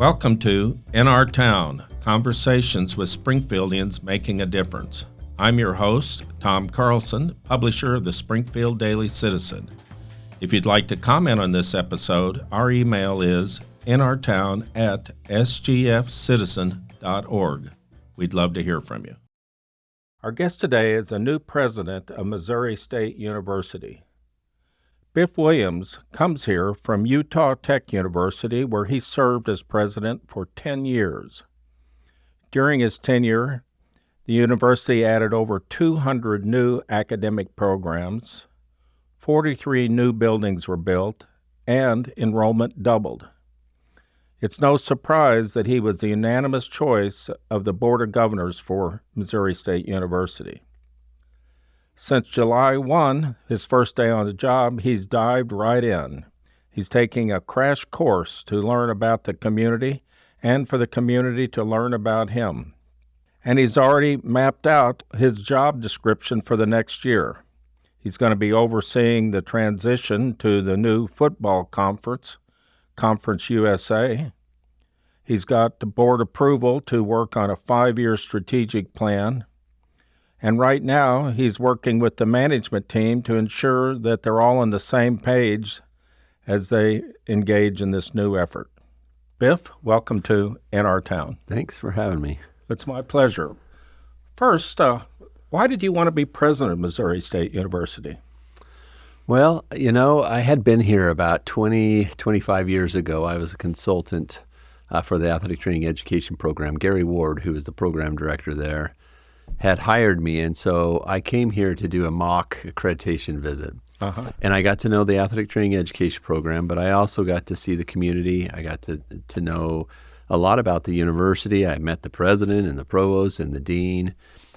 Welcome to In Our Town, Conversations with Springfieldians Making a Difference. I'm your host, Tom Carlson, publisher of the Springfield Daily Citizen. If you'd like to comment on this episode, our email is inourtown@sgfcitizen.org. We'd love to hear from you. Our guest today is a new president of Missouri State University. Biff Williams comes here from Utah Tech University, where he served as president for 10 years. During his tenure, the university added over 200 new academic programs, 43 new buildings were built, and enrollment doubled. It's no surprise that he was the unanimous choice of the Board of Governors for Missouri State University. Since July 1, his first day on the job, he's dived right in. He's taking a crash course to learn about the community and for the community to learn about him. And he's already mapped out his job description for the next year. He's going to be overseeing the transition to the new football conference, Conference USA. He's got the board approval to work on a 5-year strategic plan. And right now, he's working with the management team to ensure that they're all on the same page as they engage in this new effort. Biff, welcome to In Our Town. Thanks for having me. It's my pleasure. First, why did you want to be president of Missouri State University? Well, I had been here about 25 years ago. I was a consultant for the Athletic Training Education Program. Gary Ward, who was the program director there, had hired me, and so I came here to do a mock accreditation visit. And I got to know the Athletic Training Education Program, but I also got to see the community. I got to know a lot about the university. I met the president and the provost and the dean,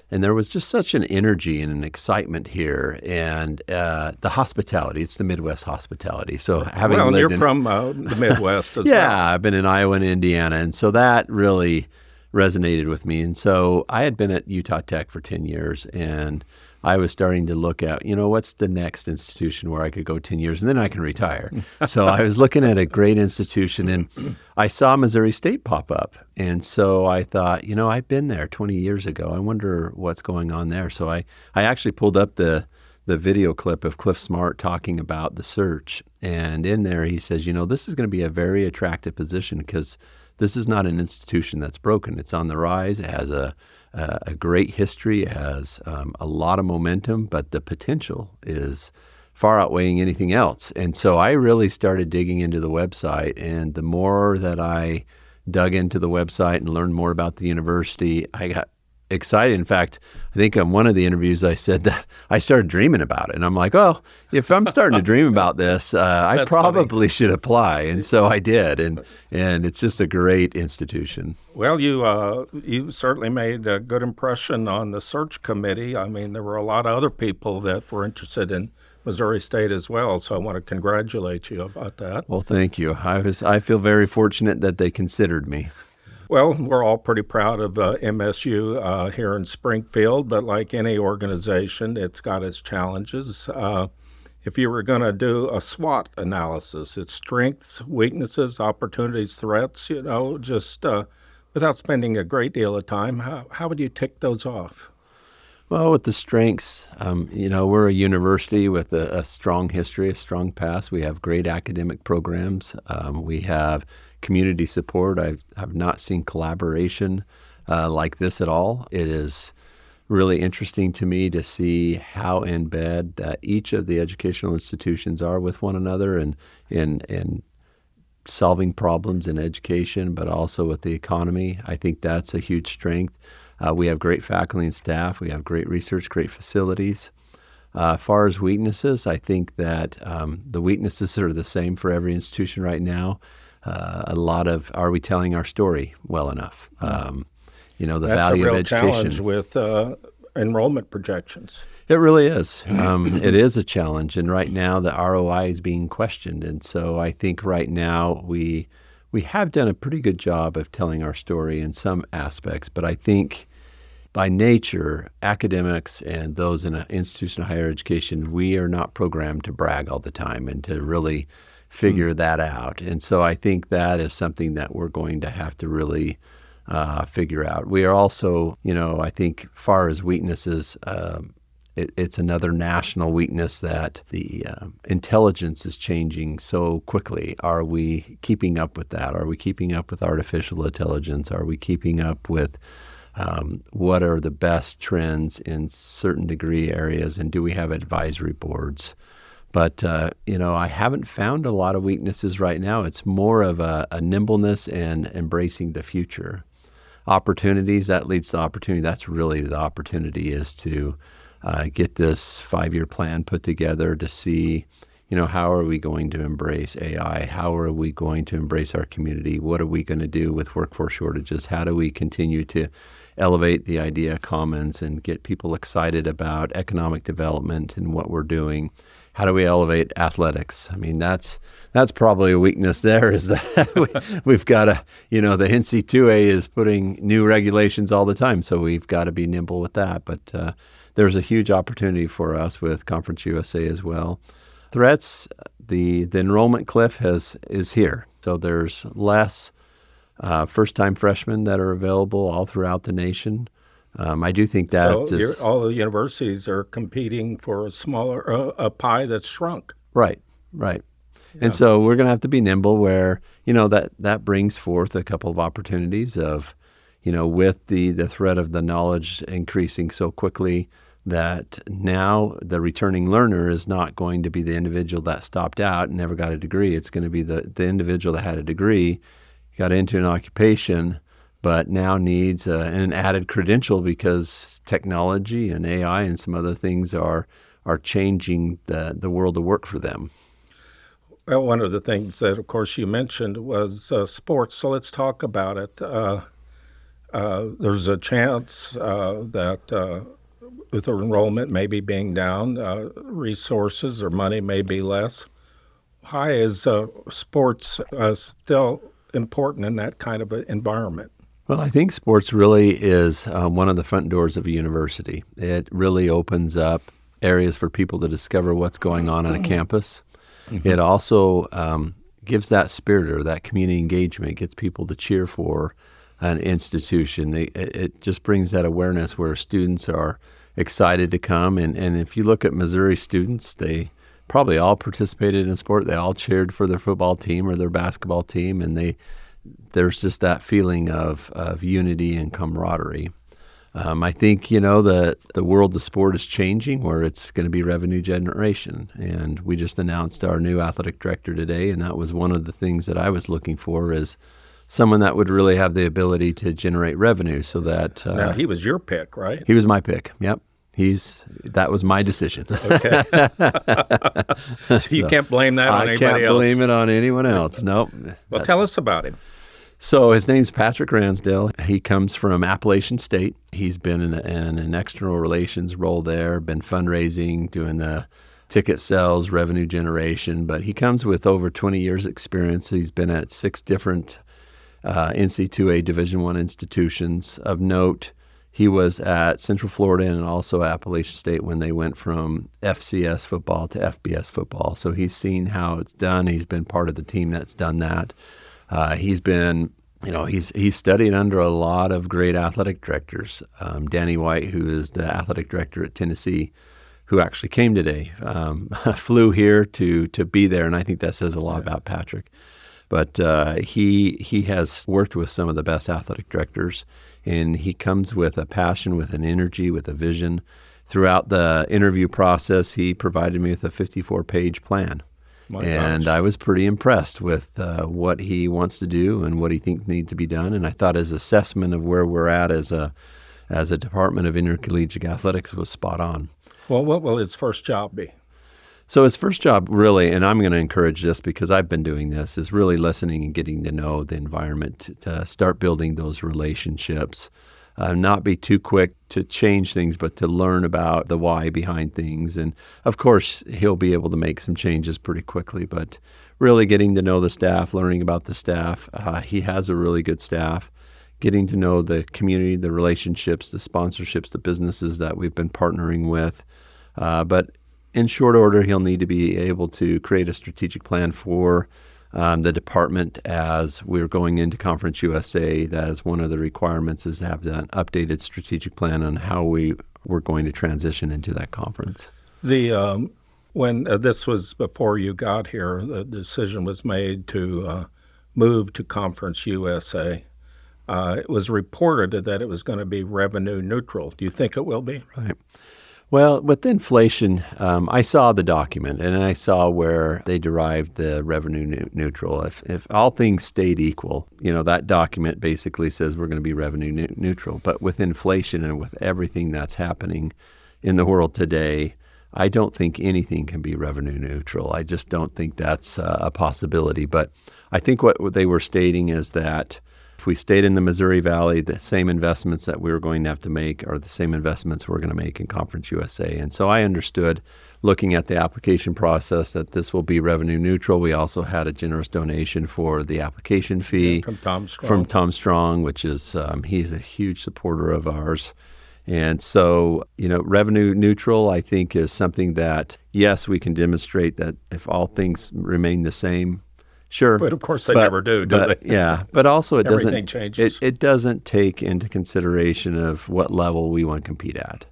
and there was just such an energy and an excitement here, and the hospitality. It's the Midwest hospitality. So having lived you're from the Midwest as well. Yeah, I've been in Iowa and Indiana, and so that really resonated with me. And so I had been at Utah Tech for 10 years, and I was starting to look at, what's the next institution where I could go 10 years and then I can retire. So I was looking at a great institution, and I saw Missouri State pop up. And so I thought, I've been there 20 years ago. I wonder what's going on there. So I actually pulled up the video clip of Cliff Smart talking about the search. And in there he says, this is going to be a very attractive position because this is not an institution that's broken. It's on the rise. It has a great history. It has a lot of momentum, but the potential is far outweighing anything else. And so I really started digging into the website, and the more that I dug into the website and learned more about the university, I got excited. In fact, I think on one of the interviews I said that I started dreaming about it. And I'm like, well, if I'm starting to dream about this, I probably should apply. And so I did. And it's just a great institution. Well, you certainly made a good impression on the search committee. I mean, there were a lot of other people that were interested in Missouri State as well. So I want to congratulate you about that. Well, thank you. I feel very fortunate that they considered me. Well, we're all pretty proud of MSU here in Springfield, but like any organization, it's got its challenges. If you were going to do a SWOT analysis, its strengths, weaknesses, opportunities, threats, just without spending a great deal of time, how would you tick those off? Well, with the strengths, we're a university with a strong history, a strong past. We have great academic programs. We have community support. I've not seen collaboration like this at all. It is really interesting to me to see how in bed that each of the educational institutions are with one another and solving problems in education, but also with the economy. I think that's a huge strength. We have great faculty and staff. We have great research, great facilities. As far as weaknesses, I think that the weaknesses are the same for every institution right now. A lot of, are we telling our story well enough? The value of education. That's a real challenge with enrollment projections. It really is. It is a challenge, and right now the ROI is being questioned. And so I think right now we have done a pretty good job of telling our story in some aspects, but I think by nature, academics and those in an institution of higher education, we are not programmed to brag all the time and to really figure that out. And so I think that is something that we're going to have to really figure out. We are also, I think far as weaknesses, it's another national weakness that the intelligence is changing so quickly. Are we keeping up with that? Are we keeping up with artificial intelligence? Are we keeping up with what are the best trends in certain degree areas? And do we have advisory boards? But, I haven't found a lot of weaknesses right now. It's more of a nimbleness and embracing the future. Opportunities, that leads to opportunity. That's really the opportunity, is to get this 5-year plan put together to see, how are we going to embrace AI? How are we going to embrace our community? What are we going to do with workforce shortages? How do we continue to elevate the idea commons and get people excited about economic development and what we're doing? How do we elevate athletics? I mean, that's probably a weakness there, is that we've got to, the NC2A is putting new regulations all the time, so we've got to be nimble with that. But there's a huge opportunity for us with Conference USA as well. Threats, the enrollment cliff is here. So there's less first-time freshmen that are available all throughout the nation. I do think that all the universities are competing for a smaller a pie that's shrunk. Right. Yeah. And so we're going to have to be nimble where, that brings forth a couple of opportunities of, with the threat of the knowledge increasing so quickly, that now the returning learner is not going to be the individual that stopped out and never got a degree. It's going to be the individual that had a degree, got into an occupation, but now needs an added credential because technology and AI and some other things are changing the world of work for them. Well, one of the things that, of course, you mentioned was sports. So let's talk about it. There's a chance that with enrollment maybe being down, resources or money may be less. Why is sports still important in that kind of an environment? Well, I think sports really is one of the front doors of a university. It really opens up areas for people to discover what's going on a campus. Mm-hmm. It also gives that spirit or that community engagement, gets people to cheer for an institution. It just brings that awareness where students are excited to come. And if you look at Missouri students, they probably all participated in sport. They all cheered for their football team or their basketball team, and there's just that feeling of unity and camaraderie. I think, the world of sport is changing where it's going to be revenue generation. And we just announced our new athletic director today, and that was one of the things that I was looking for, is someone that would really have the ability to generate revenue so that... now, he was your pick, right? He was my pick, yep. That was my decision. Okay. So you can't blame that on anybody else. I can't blame it on anyone else. Nope. Well, tell us about him. So his name's Patrick Ransdale. He comes from Appalachian State. He's been in an external relations role there, been fundraising, doing the ticket sales, revenue generation. But he comes with over 20 years experience. He's been at 6 different NC2A Division I institutions. Of note, he was at Central Florida and also Appalachian State when they went from FCS football to FBS football. So he's seen how it's done. He's been part of the team that's done that. He's been, he's studied under a lot of great athletic directors. Danny White, who is the athletic director at Tennessee, who actually came today, flew here to be there, and I think that says a lot about Patrick. But he has worked with some of the best athletic directors, and he comes with a passion, with an energy, with a vision. Throughout the interview process, he provided me with a 54-page plan. And I was pretty impressed with what he wants to do and what he thinks needs to be done. And I thought his assessment of where we're at as a Department of Intercollegiate Athletics was spot on. Well, what will his first job be? So his first job really, and I'm going to encourage this because I've been doing this, is really listening and getting to know the environment, to start building those relationships. Not be too quick to change things, but to learn about the why behind things. And of course, he'll be able to make some changes pretty quickly, but really getting to know the staff, learning about the staff. He has a really good staff. Getting to know the community, the relationships, the sponsorships, the businesses that we've been partnering with. But in short order, he'll need to be able to create a strategic plan for the department as we're going into Conference USA. That is one of the requirements, is to have an updated strategic plan on how we're going to transition into that conference. When this was before you got here, the decision was made to move to Conference USA. It was reported that it was going to be revenue neutral. Do you think it will be? Right. Well, with inflation, I saw the document, and I saw where they derived the revenue neutral. If all things stayed equal, that document basically says we're going to be revenue neutral. But with inflation and with everything that's happening in the world today, I don't think anything can be revenue neutral. I just don't think that's a possibility. But I think what they were stating is that if we stayed in the Missouri Valley, the same investments that we were going to have to make are the same investments we're going to make in Conference USA. And so I understood, looking at the application process, that this will be revenue neutral. We also had a generous donation for the application fee from Tom Strong, which is he's a huge supporter of ours. And so, revenue neutral, I think, is something that, yes, we can demonstrate that if all things remain the same, sure. But of course they never do they? Yeah, but also Everything changes. It doesn't take into consideration of what level we want to compete at.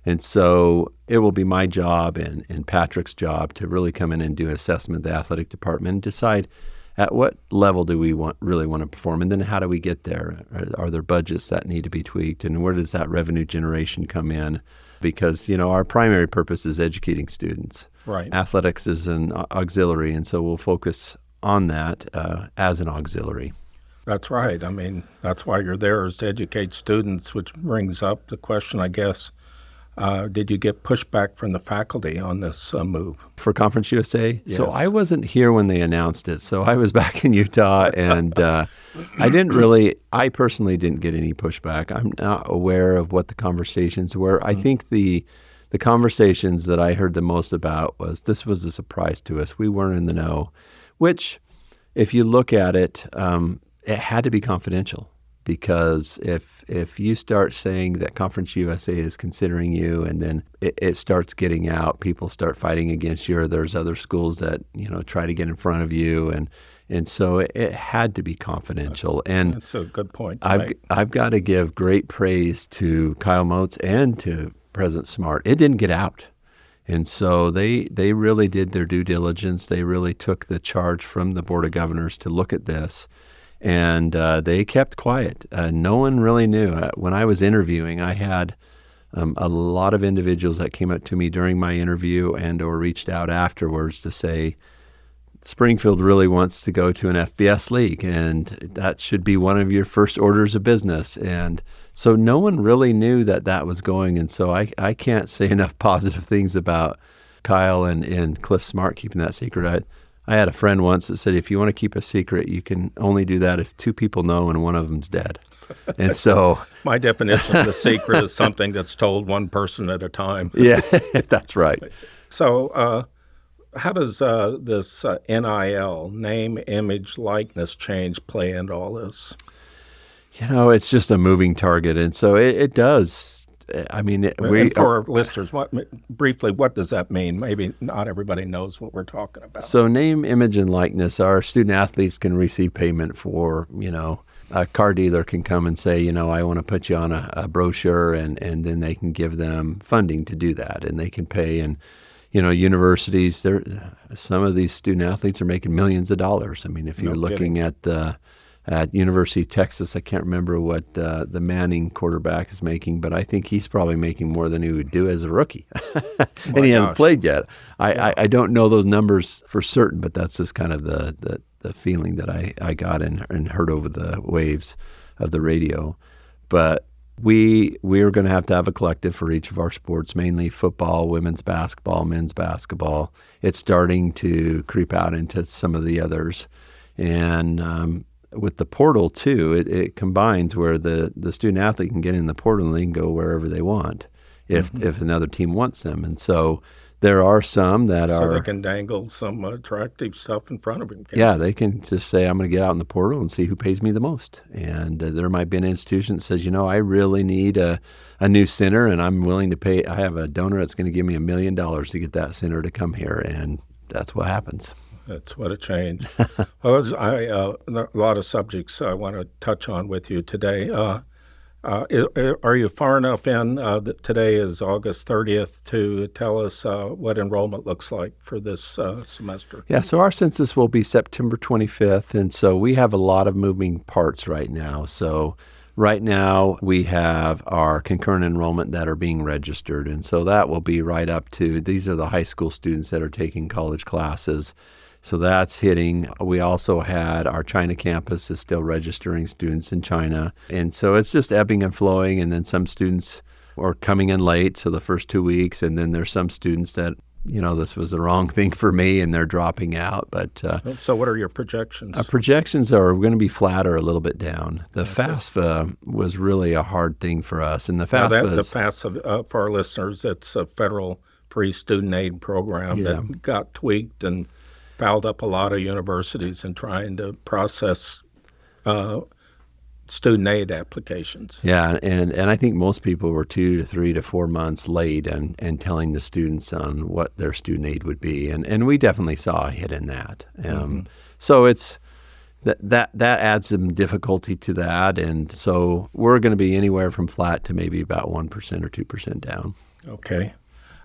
And so it will be my job and Patrick's job to really come in and do an assessment of the athletic department and decide at what level do we really want to perform, and then how do we get there? Are there budgets that need to be tweaked, and where does that revenue generation come in? Because, our primary purpose is educating students. Right. Athletics is an auxiliary, and so we'll focus on that as an auxiliary. That's right. I mean, that's why you're there, is to educate students, which brings up the question, I guess, did you get pushback from the faculty on this move? For Conference USA? Yes. So I wasn't here when they announced it. So I was back in Utah, and I personally didn't get any pushback. I'm not aware of what the conversations were. I think the conversations that I heard the most about this was a surprise to us. We weren't in the know, which, if you look at it, it had to be confidential. Because if you start saying that Conference USA is considering you, and then it starts getting out, people start fighting against you, or there's other schools that try to get in front of you, and so it had to be confidential. And that's a good point. I've got to give great praise to Kyle Motes and to President Smart. It didn't get out. And so they really did their due diligence. They really took the charge from the Board of Governors to look at this. And they kept quiet. No one really knew. When I was interviewing, I had a lot of individuals that came up to me during my interview or reached out afterwards to say, Springfield really wants to go to an FBS league, and that should be one of your first orders of business. And so no one really knew that was going. And so I can't say enough positive things about Kyle and Cliff Smart keeping that secret. I had a friend once that said, if you want to keep a secret, you can only do that if two people know and one of them's dead. And so my definition of the secret is something that's told one person at a time. Yeah, that's right. So how does this NIL, name, image, likeness change play into all this? It's just a moving target. And so it does. I mean, for our listeners, briefly, what does that mean? Maybe not everybody knows what we're talking about. So name, image, and likeness, our student athletes can receive payment for, a car dealer can come and say, I want to put you on a brochure, and then they can give them funding to do that, and they can pay. And, universities, some of these student athletes are making millions of dollars. I mean, if you're looking at University of Texas, I can't remember what the Manning quarterback is making, but I think he's probably making more than he would do as a rookie. And he hasn't played yet. I don't know those numbers for certain, but that's just kind of the feeling that I got and heard over the waves of the radio. But we are going to have a collective for each of our sports, mainly football, women's basketball, men's basketball. It's starting to creep out into some of the others. And with the portal, too, it combines where the student athlete can get in the portal and they can go wherever they want if another team wants them. And so There are some that So are, they can dangle some attractive stuff in front of him. yeah, they can just say, I'm going to get out in the portal and see who pays me the most. And there might be an institution that says, I really need a new center and I'm willing to pay. I have a donor that's going to give me $1 million to get that center to come here. And that's what happens. That's what a change. Well, a lot of subjects I want to touch on with you today. Are you far enough in that today is August 30th to tell us what enrollment looks like for this semester? Yeah, so our census will be September 25th, and so we have a lot of moving parts right now. So right now we have our concurrent enrollment that are being registered, and so that will be right up to, these are the high school students that are taking college classes. So that's hitting. We also had our China campus is still registering students in China. And so it's just ebbing and flowing. And then some students are coming in late, so the first 2 weeks. And then there's some students that, this was the wrong thing for me and they're dropping out. But so what are your projections? Our projections are going to be flat or a little bit down. The FAFSA was really a hard thing for us. And the FAFSA, for our listeners, it's a federal free student aid program that got tweaked and fouled up a lot of universities in trying to process student aid applications. Yeah, and I think most people were 2 to 3 to 4 months late and telling the students on what their student aid would be, and we definitely saw a hit in that. So it's that adds some difficulty to that, and so we're going to be anywhere from flat to maybe about 1% or 2% down. Okay.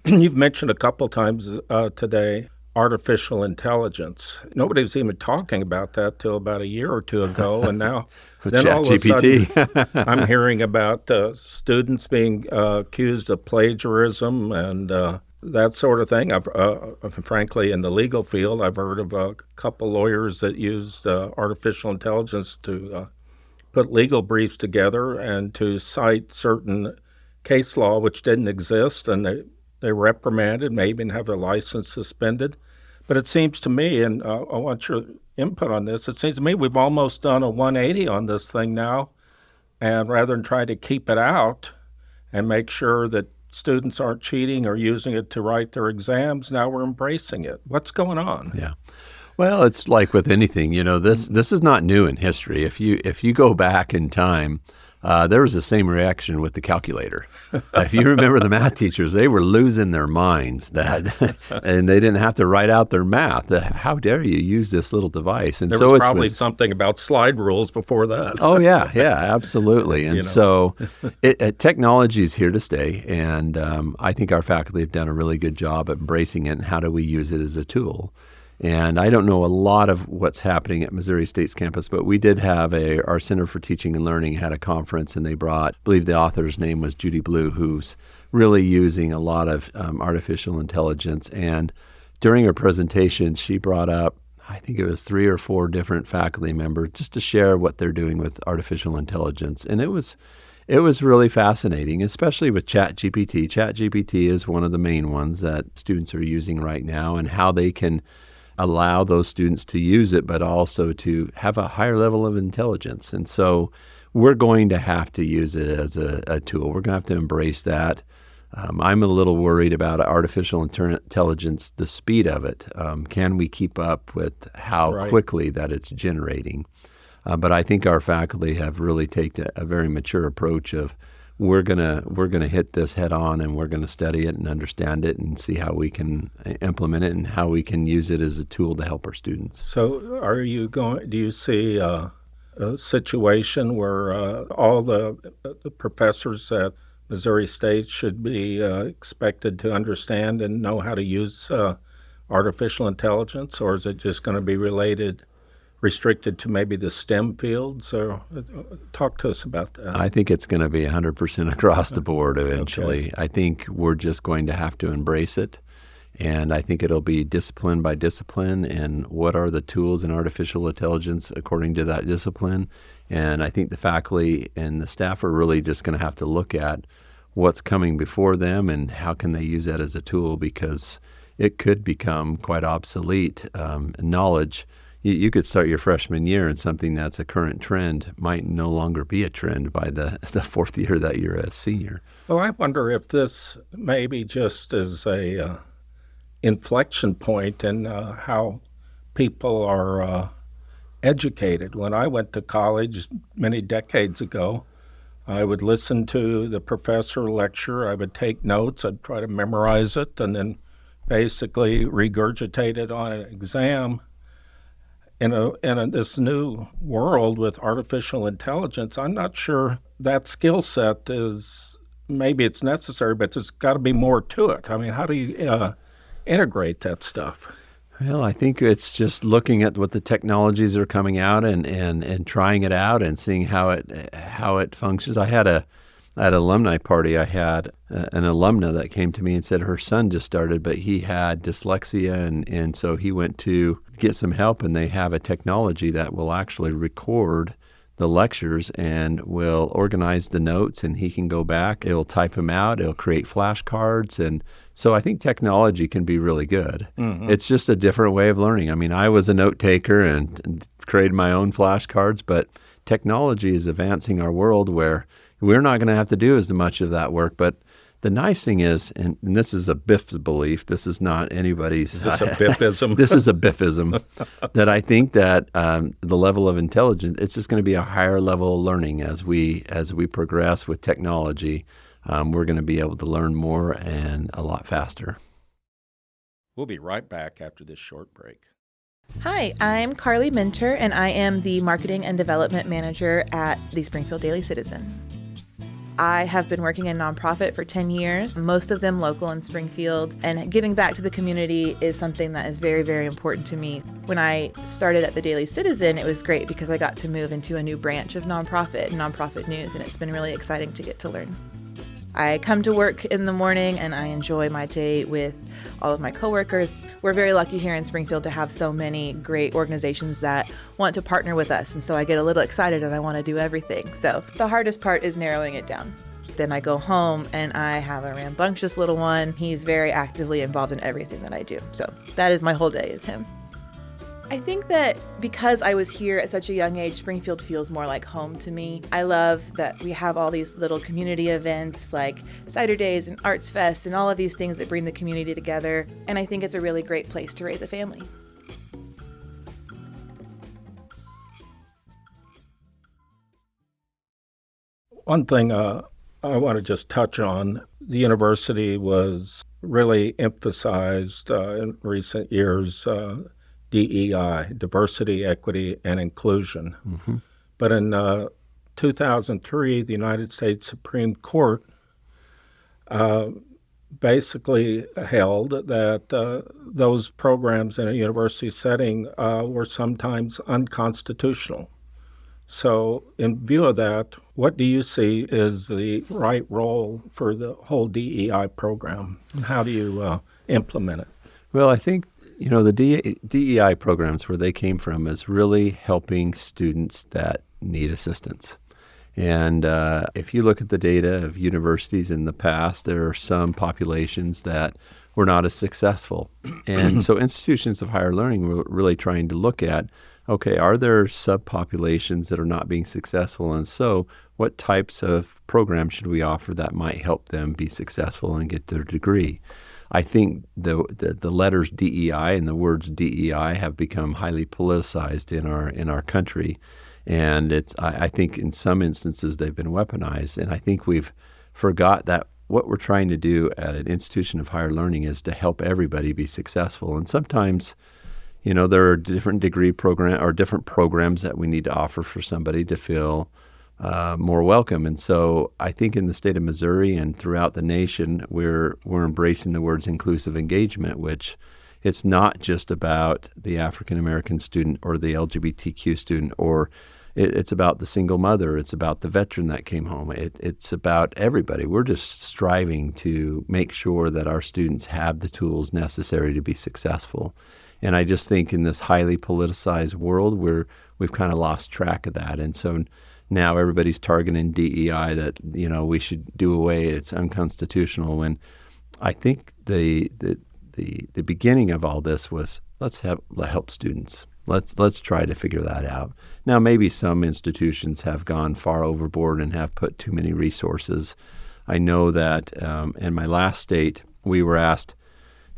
You've mentioned a couple times today artificial intelligence. Nobody was even talking about that till about a year or two ago, and now then all of a sudden I'm hearing about students being accused of plagiarism and that sort of thing. Frankly, in the legal field, I've heard of a couple lawyers that used artificial intelligence to put legal briefs together and to cite certain case law which didn't exist, and they reprimanded, maybe even have their license suspended. But it seems to me, and I want your input on this, it seems to me we've almost done a 180 on this thing now. And rather than try to keep it out and make sure that students aren't cheating or using it to write their exams, now we're embracing it. What's going on? Yeah. Well, it's like with anything, this is not new in history. If you go back in time, there was the same reaction with the calculator. If you remember the math teachers, they were losing their minds and they didn't have to write out their math. How dare you use this little device? And there was probably something about slide rules before that. Oh, yeah, absolutely. And so technology is here to stay. And I think our faculty have done a really good job at embracing it and how do we use it as a tool. And I don't know a lot of what's happening at Missouri State's campus, but we did have our Center for Teaching and Learning had a conference, and they brought, I believe the author's name was Judy Blue, who's really using a lot of artificial intelligence. And during her presentation, she brought up, I think it was 3 or 4 different faculty members just to share what they're doing with artificial intelligence. And it was really fascinating, especially with ChatGPT. ChatGPT is one of the main ones that students are using right now, and how they can allow those students to use it, but also to have a higher level of intelligence. And so we're going to have to use it as a tool. We're going to have to embrace that. I'm a little worried about artificial intelligence, the speed of it. Can we keep up with how quickly that it's generating? But I think our faculty have really taken a very mature approach of we're gonna hit this head on, and we're gonna study it and understand it and see how we can implement it and how we can use it as a tool to help our students. So do you see a situation where all the professors at Missouri State should be expected to understand and know how to use artificial intelligence, or is it just going to be restricted to maybe the STEM fields? Or talk to us about that. I think it's going to be 100% across the board eventually. Okay. I think we're just going to have to embrace it, and I think it'll be discipline by discipline, and what are the tools in artificial intelligence according to that discipline. And I think the faculty and the staff are really just going to have to look at what's coming before them and how can they use that as a tool, because it could become quite obsolete knowledge. You could start your freshman year and something that's a current trend might no longer be a trend by the 4th year that you're a senior. Well, I wonder if this maybe just is inflection point in how people are educated. When I went to college many decades ago, I would listen to the professor lecture, I would take notes, I'd try to memorize it, and then basically regurgitate it on an exam. In this new world with artificial intelligence, I'm not sure that skill set is, maybe it's necessary, but there's got to be more to it. I mean, how do you integrate that stuff? Well, I think it's just looking at what the technologies are coming out and trying it out and seeing how it functions. At an alumni party, I had an alumna that came to me and said her son just started, but he had dyslexia, and so he went to get some help, and they have a technology that will actually record the lectures and will organize the notes, and he can go back. It'll type them out. It'll create flashcards. And so I think technology can be really good. Mm-hmm. It's just a different way of learning. I mean, I was a note taker and created my own flashcards, but technology is advancing our world where we're not going to have to do as much of that work. But the nice thing is, and this is a Biff's belief, this is not anybody's. Is this a Biffism? This is a Biffism, that I think that the level of intelligence, it's just going to be a higher level of learning as we progress with technology. We're going to be able to learn more and a lot faster. We'll be right back after this short break. Hi, I'm Carly Minter, and I am the Marketing and Development Manager at the Springfield Daily Citizen. I have been working in nonprofit for 10 years, most of them local in Springfield, and giving back to the community is something that is very, very important to me. When I started at the Daily Citizen, it was great because I got to move into a new branch of nonprofit news, and it's been really exciting to get to learn. I come to work in the morning and I enjoy my day with all of my coworkers. We're very lucky here in Springfield to have so many great organizations that want to partner with us, and so I get a little excited and I want to do everything. So the hardest part is narrowing it down. Then I go home and I have a rambunctious little one. He's very actively involved in everything that I do. So that is my whole day, is him. I think that because I was here at such a young age, Springfield feels more like home to me. I love that we have all these little community events like Cider Days and Arts Fest and all of these things that bring the community together. And I think it's a really great place to raise a family. One thing I want to just touch on, the university was really emphasized in recent years DEI, diversity, equity, and inclusion. Mm-hmm. But in 2003, the United States Supreme Court basically held that those programs in a university setting were sometimes unconstitutional. So in view of that, what do you see is the right role for the whole DEI program? And how do you implement it? Well, I think the DEI programs, where they came from, is really helping students that need assistance. And if you look at the data of universities in the past, there are some populations that were not as successful. And so institutions of higher learning were really trying to look at, okay, are there subpopulations that are not being successful? And so what types of programs should we offer that might help them be successful and get their degree? I think the letters DEI and the words DEI have become highly politicized in our country, and I think in some instances they've been weaponized. And I think we've forgot that what we're trying to do at an institution of higher learning is to help everybody be successful. And sometimes, there are different degree program or different programs that we need to offer for somebody to feel more welcome. And so I think in the state of Missouri and throughout the nation, we're embracing the words inclusive engagement, which it's not just about the African-American student or the LGBTQ student, or it's about the single mother. It's about the veteran that came home. It's about everybody. We're just striving to make sure that our students have the tools necessary to be successful. And I just think in this highly politicized world, we've kind of lost track of that. And so now everybody's targeting DEI that, we should do away. It's unconstitutional. When I think the beginning of all this was let's help students. Let's try to figure that out. Now, maybe some institutions have gone far overboard and have put too many resources. I know that in my last state, we were asked,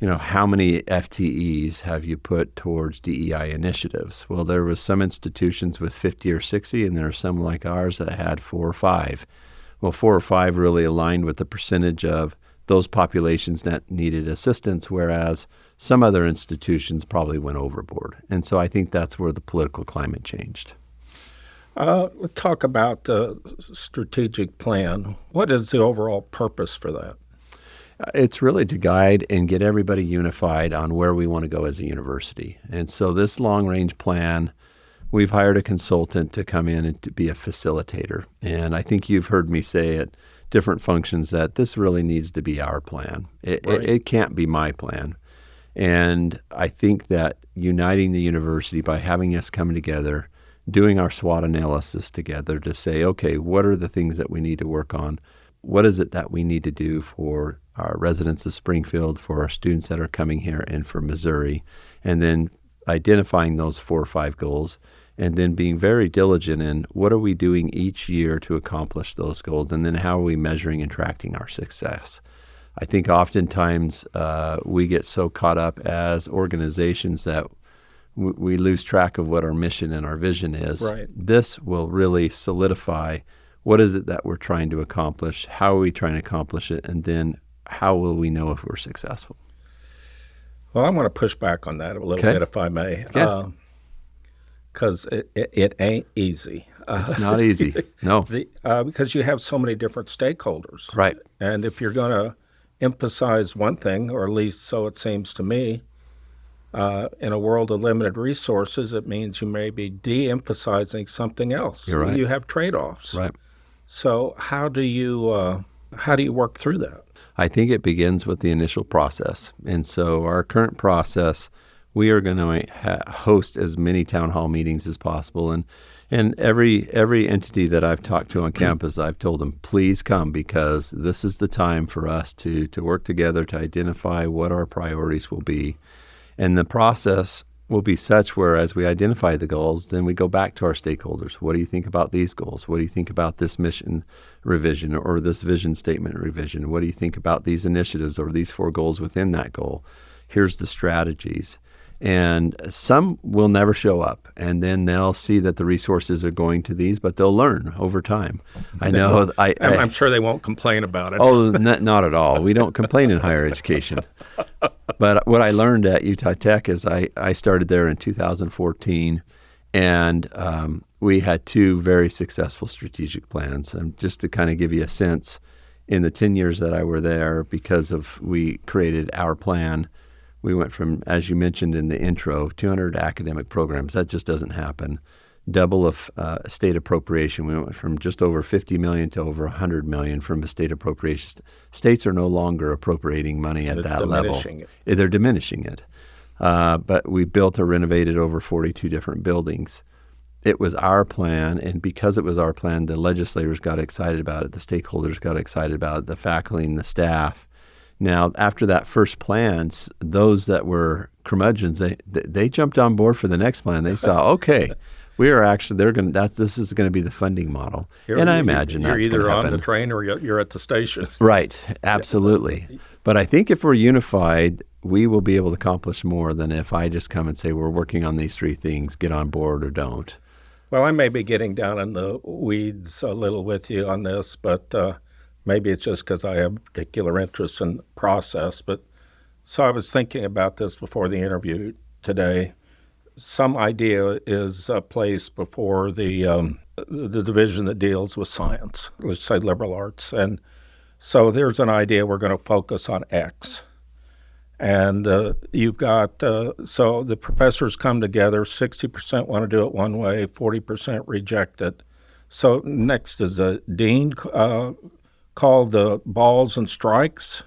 how many FTEs have you put towards DEI initiatives? Well, there was some institutions with 50 or 60, and there are some like ours that had 4 or 5. Well, 4 or 5 really aligned with the percentage of those populations that needed assistance, whereas some other institutions probably went overboard. And so I think that's where the political climate changed. Let's talk about the strategic plan. What is the overall purpose for that? It's really to guide and get everybody unified on where we want to go as a university. And so this long-range plan, we've hired a consultant to come in and to be a facilitator. And I think you've heard me say at different functions that this really needs to be our plan. It can't be my plan. And I think that uniting the university by having us come together, doing our SWOT analysis together to say, okay, what are the things that we need to work on? What is it that we need to do for our residents of Springfield, for our students that are coming here, and for Missouri? And then identifying those 4 or 5 goals, and then being very diligent in what are we doing each year to accomplish those goals, and then how are we measuring and tracking our success? I think oftentimes we get so caught up as organizations that we lose track of what our mission and our vision is. Right. This will really solidify what is it that we're trying to accomplish, how are we trying to accomplish it, and then how will we know if we're successful? Well, I want to push back on that a little bit, if I may, because it ain't easy. It's not easy, no. Because you have so many different stakeholders. Right. And if you're going to emphasize one thing, or at least so it seems to me, in a world of limited resources, it means you may be de-emphasizing something else. You're right. You have trade-offs. Right. So how do you work through that? I think it begins with the initial process. And so our current process, we are going to host as many town hall meetings as possible. And every entity that I've talked to on campus, I've told them, please come, because this is the time for us to work together to identify what our priorities will be. And the process will be such where as we identify the goals, then we go back to our stakeholders. What do you think about these goals? What do you think about this mission revision or this vision statement revision? What do you think about these initiatives or these 4 goals within that goal? Here's the strategies. And some will never show up, and then they'll see that the resources are going to these, but they'll learn over time. I know. I'm sure they won't complain about it. Oh, not at all. We don't complain in higher education. But what I learned at Utah Tech is I started there in 2014, and we had 2 very successful strategic plans. And just to kind of give you a sense, in the 10 years that I were there, because we created our plan, we went from, as you mentioned in the intro, 200 academic programs. That just doesn't happen. Double of state appropriation. We went from just over $50 million to over $100 million from a state appropriation. States are no longer appropriating money at that level. They're diminishing it. But we built or renovated over 42 different buildings. It was our plan, and because it was our plan, the legislators got excited about it, the stakeholders got excited about it, the faculty and the staff. Now, after that first plan, those that were curmudgeons, they jumped on board for the next plan. They saw, okay, we are actually this is going to be the funding model, I imagine that's going to happen. You're either on the train or you're at the station. Right, absolutely. But I think if we're unified, we will be able to accomplish more than if I just come and say we're working on these 3 things, get on board or don't. Well, I may be getting down in the weeds a little with you on this, but maybe it's just because I have particular interest in the process. But so I was thinking about this before the interview today. Some idea is placed before the division that deals with science, let's say liberal arts. And so there's an idea we're going to focus on X. And you've got, so the professors come together, 60% want to do it one way, 40% reject it. So next is a dean called the balls and strikes.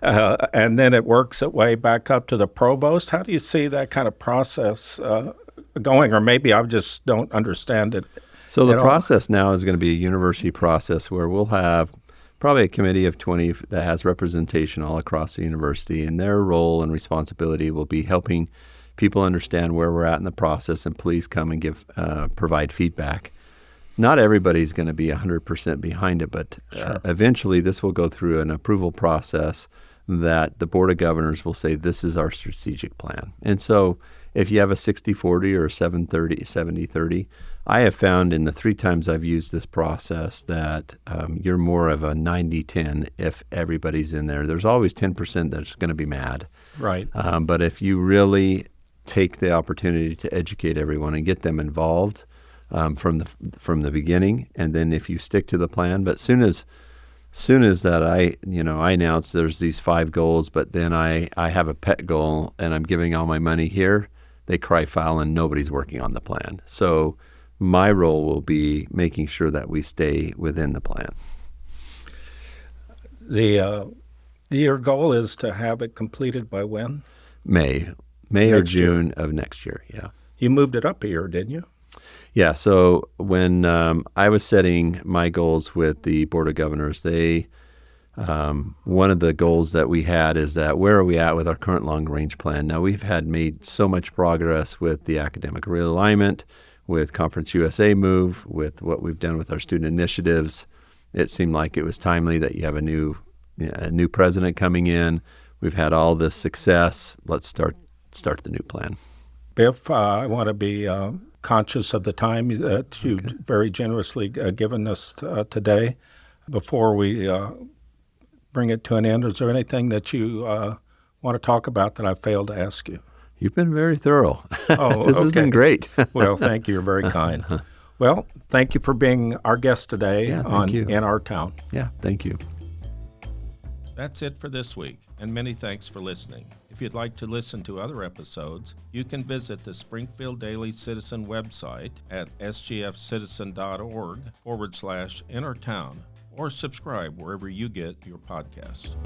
And then it works its way back up to the provost. How do you see that kind of process going? Or maybe I just don't understand it. So the process now is going to be a university process where we'll have probably a committee of 20 that has representation all across the university, and their role and responsibility will be helping people understand where we're at in the process, and please come and provide feedback. Not everybody's going to be 100% behind it, but Sure. Eventually this will go through an approval process that the Board of Governors will say, this is our strategic plan. And so if you have a 60-40 or a 70-30, I have found in the 3 times I've used this process that you're more of a 90-10 if everybody's in there. There's always 10% that's going to be mad. Right. But if you really take the opportunity to educate everyone and get them involved from the beginning, and then if you stick to the plan, but soon as that I announce there's these 5 goals, but then I have a pet goal and I'm giving all my money here, they cry foul and nobody's working on the plan. So my role will be making sure that we stay within the plan. Your goal is to have it completed by when? May or June of next year, yeah. You moved it up a year, didn't you? Yeah, so when I was setting my goals with the Board of Governors, one of the goals that we had is that where are we at with our current long-range plan? Now, we've made so much progress with the academic realignment, with Conference USA move, with what we've done with our student initiatives. It seemed like it was timely that you have a new president coming in. We've had all this success. Let's start the new plan. Biff, I want to be conscious of the time that you've very generously given us today. Before we bring it to an end, is there anything that you want to talk about that I failed to ask you? You've been very thorough. Oh, this has been great. Well, thank you. You're very kind. Well, thank you for being our guest today In Our Town. Yeah, thank you. That's it for this week, and many thanks for listening. If you'd like to listen to other episodes, you can visit the Springfield Daily Citizen website at sgfcitizen.org/In Our Town, or subscribe wherever you get your podcasts.